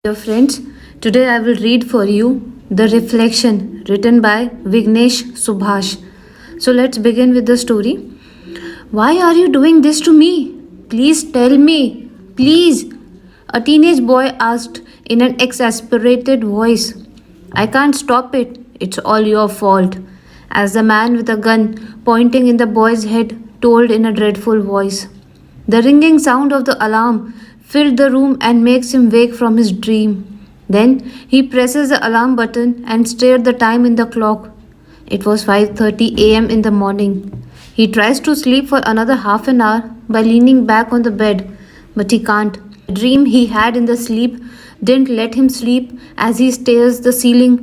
Dear friends, today I will read for you The Reflection written by Vignesh Subhash. So let's begin with the story. Why are you doing this to me? Please tell me. Please. A teenage boy asked in an exasperated voice. I can't stop it. It's all your fault. As the man with a gun pointing in the boy's head told in a dreadful voice. The ringing sound of the alarm filled the room and makes him wake from his dream. Then he presses the alarm button and stared the time in the clock. It was 5:30 a.m. in the morning. He tries to sleep for another half an hour by leaning back on the bed, but he can't. The dream he had in the sleep didn't let him sleep as he stares the ceiling,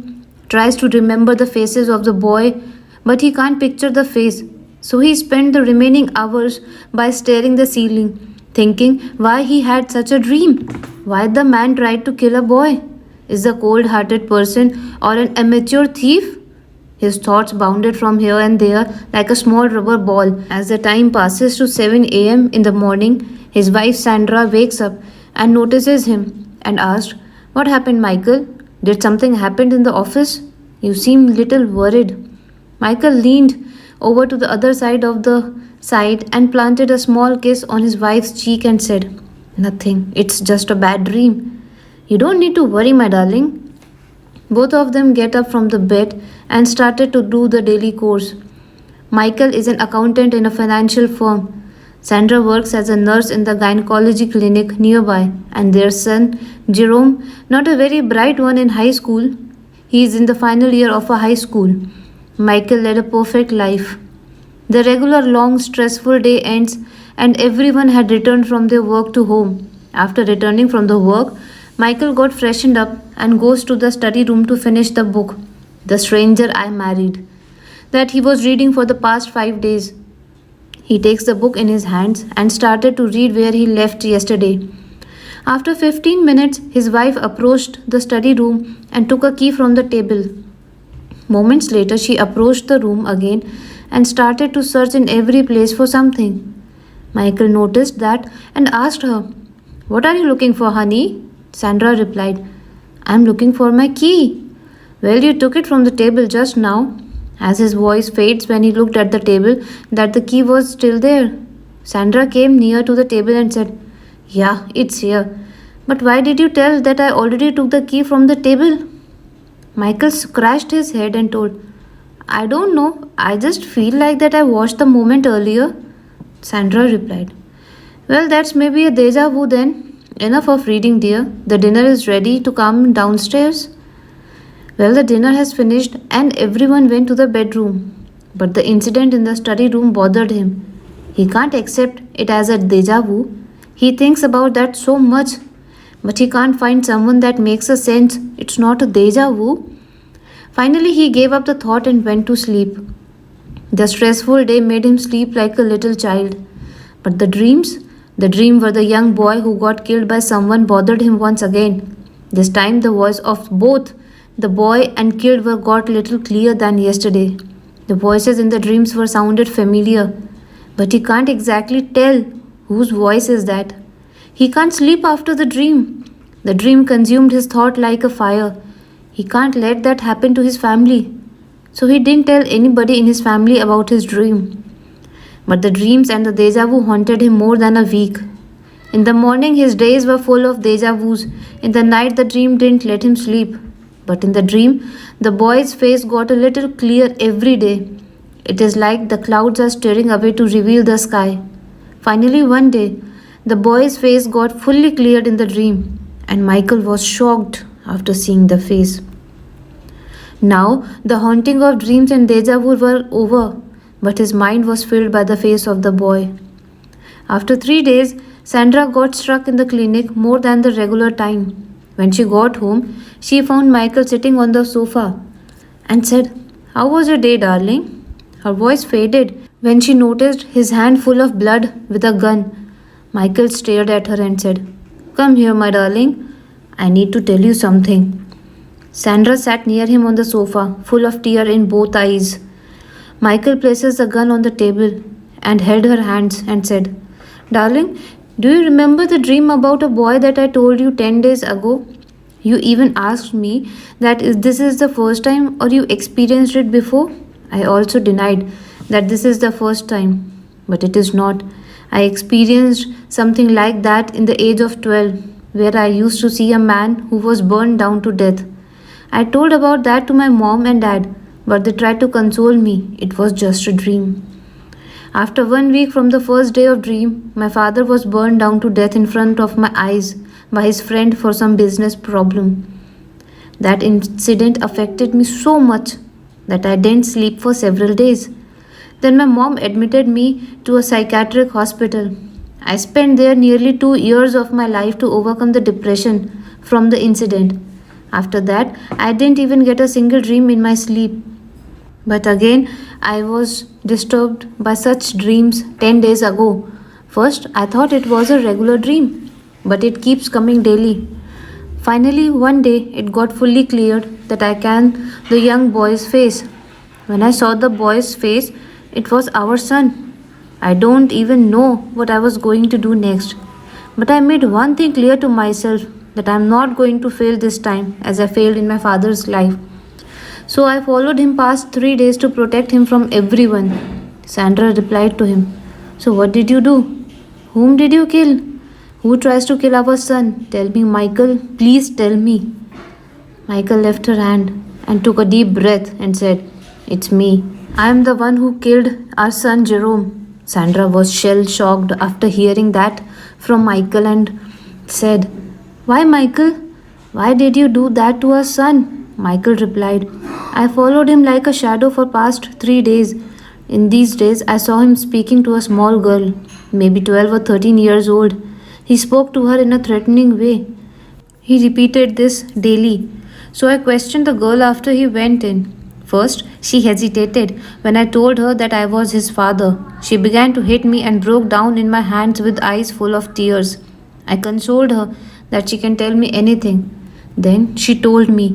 tries to remember the faces of the boy, but he can't picture the face. So he spent the remaining hours by staring the ceiling, thinking why he had such a dream. Why the man tried to kill a boy? Is a cold-hearted person or an amateur thief? His thoughts bounded from here and there like a small rubber ball. As the time passes to 7 a.m. in the morning, his wife Sandra wakes up and notices him and asks, What happened, Michael? Did something happen in the office? You seem little worried. Michael leaned over to the other side of the side and planted a small kiss on his wife's cheek and said, Nothing, it's just a bad dream. You don't need to worry, my darling. Both of them get up from the bed and started to do the daily course. Michael is an accountant in a financial firm. Sandra works as a nurse in the gynecology clinic nearby, and their son, Jerome, not a very bright one in high school. He is in the final year of a high school. Michael led a perfect life. The regular long stressful day ends and everyone had returned from their work to home. After returning from the work, Michael got freshened up and goes to the study room to finish the book, The Stranger I Married, that he was reading for the past 5 days. He takes the book in his hands and started to read where he left yesterday. After 15 minutes, his wife approached the study room and took a key from the table. Moments later, she approached the room again and started to search in every place for something. Michael noticed that and asked her, What are you looking for, honey? Sandra replied, I'm looking for my key. Well, you took it from the table just now. As his voice fades when he looked at the table, that the key was still there. Sandra came near to the table and said, Yeah, it's here. But why did you tell that I already took the key from the table? Michael scratched his head and told, I don't know. I just feel like that I watched the moment earlier. Sandra replied, Well, that's maybe a deja vu then. Enough of reading, dear. The dinner is ready to come downstairs. Well, the dinner has finished and everyone went to the bedroom. But the incident in the study room bothered him. He can't accept it as a deja vu. He thinks about that so much. But he can't find someone that makes a sense. It's not a deja vu. Finally, he gave up the thought and went to sleep. The stressful day made him sleep like a little child. But the dream where the young boy who got killed by someone bothered him once again. This time the voice of both the boy and killed were got little clearer than yesterday. The voices in the dreams were sounded familiar, but he can't exactly tell whose voice is that. He can't sleep after the dream. The dream consumed his thought like a fire. He can't let that happen to his family. So he didn't tell anybody in his family about his dream. But the dreams and the deja vu haunted him more than a week. In the morning, his days were full of deja vus. In the night, the dream didn't let him sleep. But in the dream, the boy's face got a little clear every day. It is like the clouds are staring away to reveal the sky. Finally, one day, the boy's face got fully cleared in the dream, and Michael was shocked after seeing the face. Now, the haunting of dreams and deja vu were over, but his mind was filled by the face of the boy. After 3 days, Sandra got struck in the clinic more than the regular time. When she got home, she found Michael sitting on the sofa and said, How was your day, darling? Her voice faded when she noticed his hand full of blood with a gun. Michael stared at her and said, Come here, my darling. I need to tell you something. Sandra sat near him on the sofa, full of tears in both eyes. Michael places the gun on the table and held her hands and said, Darling, do you remember the dream about a boy that I told you 10 days ago? You even asked me that is this is the first time or you experienced it before? I also denied that this is the first time, but it is not. I experienced something like that in the age of 12, where I used to see a man who was burned down to death. I told about that to my mom and dad, but they tried to console me. It was just a dream. After 1 week from the first day of dream, my father was burned down to death in front of my eyes by his friend for some business problem. That incident affected me so much that I didn't sleep for several days. Then my mom admitted me to a psychiatric hospital. I spent there nearly 2 years of my life to overcome the depression from the incident. After that, I didn't even get a single dream in my sleep. But again, I was disturbed by such dreams 10 days ago. First, I thought it was a regular dream, but it keeps coming daily. Finally, one day, it got fully cleared that I can the young boy's face. When I saw the boy's face, it was our son. I don't even know what I was going to do next. But I made one thing clear to myself that I am not going to fail this time as I failed in my father's life. So I followed him past 3 days to protect him from everyone. Sandra replied to him, so what did you do? Whom did you kill? Who tries to kill our son? Tell me, Michael. Please tell me. Michael left her hand and took a deep breath and said, it's me. I am the one who killed our son Jerome. Sandra was shell shocked after hearing that from Michael and said, why, Michael? Why did you do that to our son? Michael replied, I followed him like a shadow for past 3 days. In these days, I saw him speaking to a small girl, maybe 12 or 13 years old. He spoke to her in a threatening way. He repeated this daily. So I questioned the girl after he went in. First, she hesitated when I told her that I was his father. She began to hit me and broke down in my hands with eyes full of tears. I consoled her that she can tell me anything. Then she told me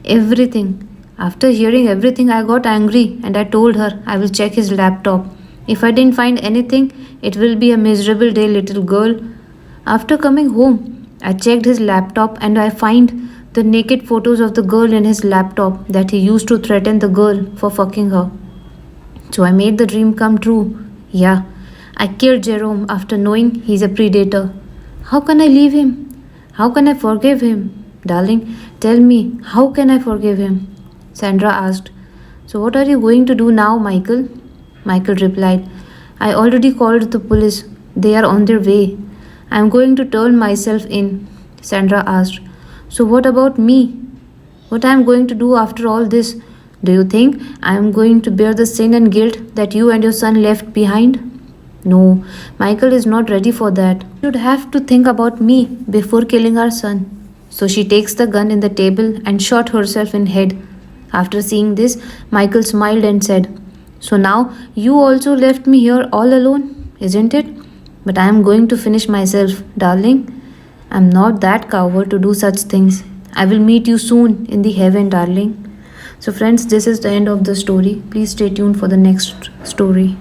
everything. After hearing everything, I got angry and I told her I will check his laptop. If I didn't find anything, it will be a miserable day, little girl. After coming home, I checked his laptop and I find the naked photos of the girl in his laptop that he used to threaten the girl for fucking her. So I made the dream come true. Yeah, I killed Jerome after knowing he's a predator. How can I leave him? How can I forgive him? Darling, tell me, how can I forgive him? Sandra asked. So what are you going to do now, Michael? Michael replied, I already called the police. They are on their way. I am going to turn myself in. Sandra asked, so what about me? What I am going to do after all this? Do you think I am going to bear the sin and guilt that you and your son left behind? No, Michael is not ready for that. You would have to think about me before killing our son. So she takes the gun in the table and shot herself in head. After seeing this, Michael smiled and said, so now you also left me here all alone, isn't it? But I am going to finish myself, darling. I am not that coward to do such things. I will meet you soon in the heaven, darling. So friends, this is the end of the story. Please stay tuned for the next story.